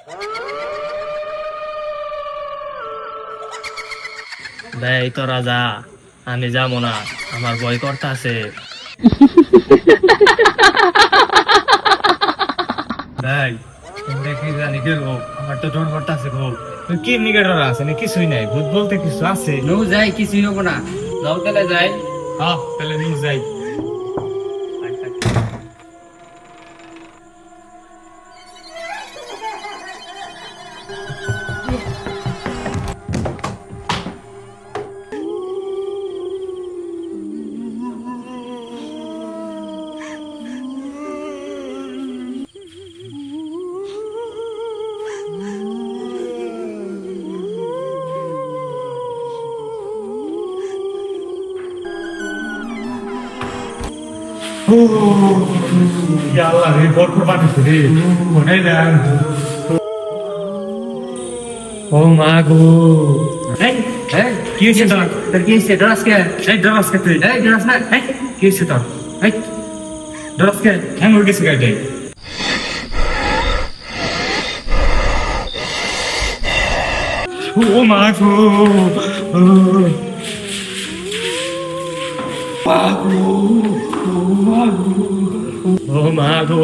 ভাই তো রাজা, আমি যাবো না, আমার ভয় করতে আছে। ভাই তোমরা কি জানি গেল, আমার তো ডর করতে আছে গো। কি নিগেটার আছে না, কিছুই নাই, ভূত বলতে কিছু আছে? নৌ যাই, কিছুই হবো না। যাও তাহলে যাই। হ্যাঁ তাহলে নিয়ে যাই। Ya Allah, ini bocor banget sih. Ini dan oh mago. এই এই কি হয়েছে তোর? তোর কি হয়েছে? ডরাস কে? এই ডরাস কে তুই? এই ডরাস না? এই কি হয়েছে তোর? এই ডরাস কে? হ্যাং হয়ে গেছে গাড়ি। ও মাগো। মাগো। ও মাগো।